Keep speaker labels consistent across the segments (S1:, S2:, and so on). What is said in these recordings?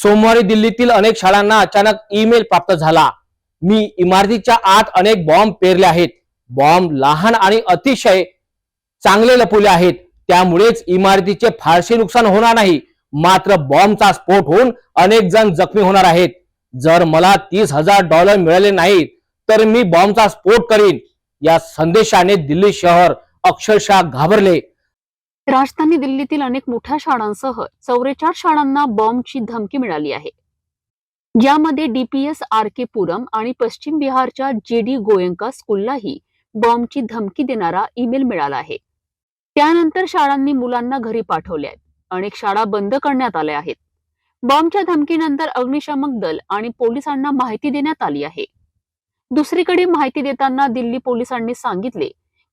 S1: सोमवारी दिल्लीतील अनेक शाळांना अचानक ईमेल प्राप्त झाला। मी इमारतीच्या आत अनेक बॉम्ब पेरले आहेत। बॉम्ब लहान आणि अतिशय चांगले लपवले आहेत, त्यामुळेच इमारतीचे फारसे नुकसान होणार नाही, मात्र बॉम्बचा स्फोट होऊन अनेक जण जखमी होणार आहेत। जर मला $30,000 मिळाले नाहीत तर मी बॉम्बचा स्फोट करीन। या संदेशाने दिल्ली शहर अक्षरशः घाबरले।
S2: राजधानी दिल्लीतील अनेक मोठ्या शाळांसह 44 शाळांना बॉम्बची धमकी मिळाली आहे, ज्यामध्ये डीपीएस आरके पुरम आणि पश्चिम बिहारच्या जेडी गोयंका स्कूललाही बॉम्बची धमकी देणारा ईमेल मिळाला आहे। त्यानंतर शाळांनी मुलांना घरी पाठवले आहेत। अनेक शाळा बंद करण्यात आल्या आहेत। बॉम्बच्या धमकीनंतर अग्निशमक दल आणि पोलिसांना माहिती देण्यात आली आहे। दुसरीकडे माहिती देताना दिल्ली पोलिसांनी सांगितले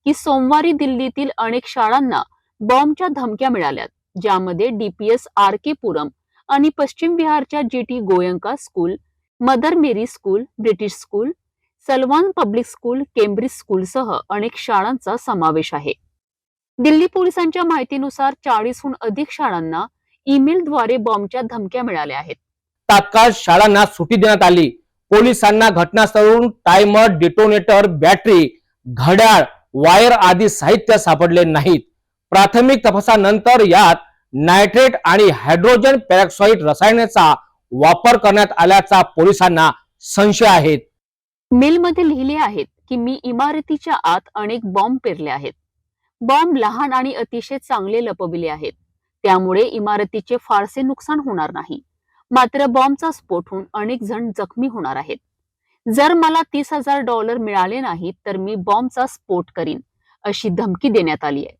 S2: की सोमवारी दिल्लीतील अनेक शाळांना बॉम्बच्या धमक्या मिळाल्यात, ज्यामध्ये डीपीएस आरके पुरम आणि पश्चिम बिहारच्या JT Goenka school, mother Mary school, British school, Salwan public school, Cambridge स्कूलसह अनेक शाळांचा समावेश आहे। दिल्ली पोलिसांच्या माहितीनुसार 40हून अधिक शाळांना ईमेलद्वारे बॉम्बच्या धमक्या मिळाल्या आहेत।
S1: तात्काळ शाळांना सुट्टी देण्यात आली। पोलिसांना घटनास्थळावरून टायमर, डिटोनेटर, बॅटरी, घड्याळ, वायर आदी साहित्य सापडले नाहीत। प्राथमिक तपासानंतर यात नायट्रेट आणि हायड्रोजन पेरॉक्साईड रसायनाचा वापर करण्यात आल्याचा पोलिसांना संशय आहे।
S2: मेलमध्ये लिहिले आहेत की मी इमारतीच्या आत अनेक बॉम्ब पेरले आहेत। बॉम्ब लहान आणि अतिशय चांगले लपविले आहेत, त्यामुळे इमारतीचे फारसे नुकसान होणार नाही, मात्र बॉम्बचा स्फोट होऊन अनेक जण जखमी होणार आहेत। जर मला $30,000 मिळाले नाहीत तर मी बॉम्बचा स्फोट करीन, अशी धमकी देण्यात आली आहे।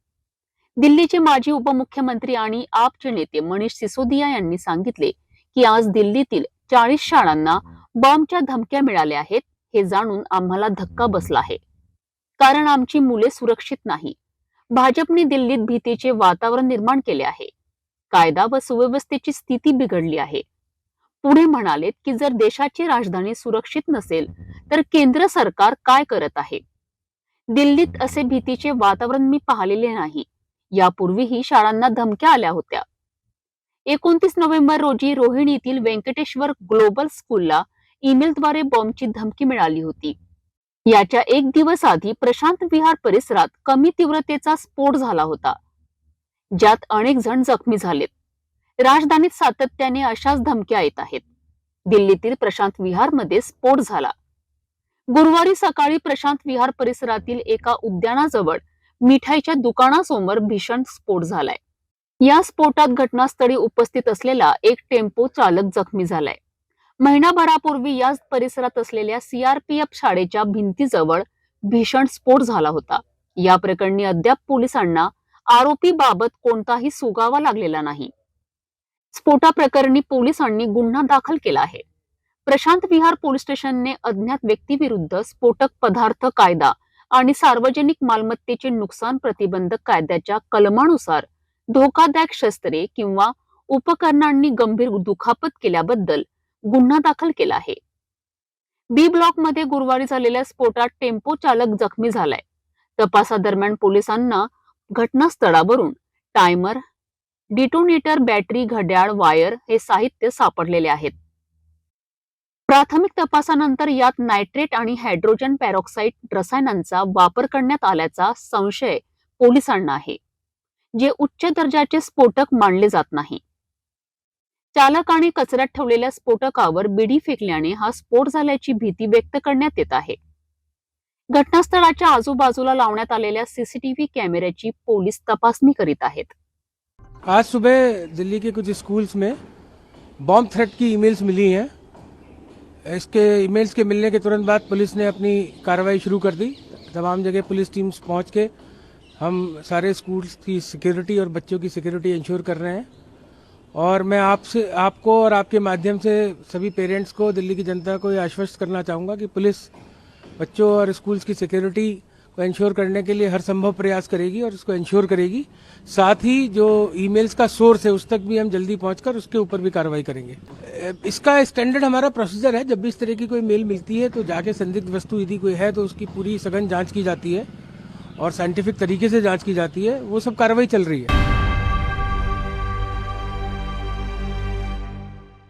S2: दिल्लीचे माजी उपमुख्यमंत्री आणि आपचे नेते मनीष सिसोदिया यांनी सांगितले की आज दिल्लीतील 40 शाळांना बॉम्बच्या धमक्या मिळाल्या आहेत। हे जाणून आम्हाला धक्का बसला आहे, कारण आमची मुले सुरक्षित नाही। भाजपने दिल्लीत भीतीचे वातावरण निर्माण केले आहे। कायदा व सुव्यवस्थेची स्थिती बिघडली आहे। पुढे म्हणालेत की जर देशाची राजधानी सुरक्षित नसेल तर केंद्र सरकार काय करत आहे? दिल्लीत असे भीतीचे वातावरण मी पाहिलेले नाही। यापूर्वीही शाळांना धमक्या आल्या होत्या। 29 नोव्हेंबर रोजी रोहिणीतील व्यंकटेश्वर ग्लोबल स्कूलला ईमेलद्वारे बॉम्बची धमकी मिळाली होती। याच्या एक दिवस आधी प्रशांत विहार परिसरात कमी तीव्रतेचा स्फोट झाला होता, ज्यात अनेक जण जखमी झालेत। राजधानीत सातत्याने अशाच धमक्या येत आहेत। दिल्लीतील प्रशांत विहारमध्ये स्फोट झाला। गुरुवारी सकाळी प्रशांत विहार परिसरातील एका उद्यानाजवळ मिठाईच्या दुकानासमोर भीषण स्फोट झालाय। या स्फोटात घटनास्थळी उपस्थित असलेला एक टेम्पो चालक जखमी झालाय। महिनाभरापूर्वी याच परिसरात असलेल्या सीआरपीएफ शाळेच्या भिंतीजवळ भीषण स्फोट झाला होता। या प्रकरणी अद्याप पोलिसांना आरोपीबाबत कोणताही सुगावा लागलेला नाही। स्फोटाप्रकरणी पोलिसांनी गुन्हा दाखल केला आहे। प्रशांत विहार पोलीस स्टेशनने अज्ञात व्यक्तीविरुद्ध स्फोटक पदार्थ कायदा आणि सार्वजनिक मालमत्तेचे नुकसान प्रतिबंधक कायद्याच्या कलमानुसार धोकादायक शस्त्रे किंवा उपकरणांनी गंभीर दुखापत केल्याबद्दल गुन्हा दाखल केला आहे। बी ब्लॉक मध्ये गुरुवारी झालेल्या स्फोटात टेम्पो चालक जखमी झालाय। तपासादरम्यान पोलिसांना घटनास्थळावरून टायमर, डिटोनेटर, बॅटरी, घड्याळ, वायर हे साहित्य सापडलेले आहेत। प्राथमिक तपासानंतर यात नायट्रेट आणि हायड्रोजन पेरॉक्साईड रसायनांचा वापर करण्यात आल्याचा संशय पोलिसांना आहे, जे उच्च दर्जाचे स्फोटक मानले जात नाही। चालकाने कचऱ्यात ठेवलेल्या स्फोटकावर बिडी फेकल्याने हा स्फोट झाल्याची भीती व्यक्त करण्यात येत आहे। घटनास्थळाच्या आजूबाजूला लावण्यात आलेल्या सीसीटीव्ही कॅमेऱ्याची पोलीस तपासणी करीत आहेत।
S3: आज सुबह दिल्ली के कुछ स्कूल्स में बॉम्ब थ्रेट की ईमेल्स मिली हैं। इसके ईमेल्स के मिलने के तुरंत बाद पुलिस ने अपनी कार्रवाई शुरू कर दी। तमाम जगह पुलिस टीम्स पहुंच के हम सारे स्कूल्स की सिक्योरिटी और बच्चों की सिक्योरिटी इंश्योर कर रहे हैं। और मैं आपको और आपके माध्यम से सभी पेरेंट्स को, दिल्ली की जनता को ये आश्वस्त करना चाहूँगा कि पुलिस बच्चों और स्कूल्स की सिक्योरिटी को इंश्योर करने के लिए हर संभव प्रयास करेगी और इसको इंश्योर करेगी। साथ ही जो ईमेल्स का सोर्स है उस तक भी हम जल्दी पहुंचकर उसके ऊपर भी कार्रवाई करेंगे। इसका स्टैंडर्ड हमारा प्रोसीजर है, जब भी इस तरह की कोई मेल मिलती है तो जाके संदिग्ध वस्तु यदि कोई है तो उसकी पूरी सघन जांच की जाती है और साइंटिफिक तरीके से जांच की जाती है। वो सब कार्रवाई चल रही है।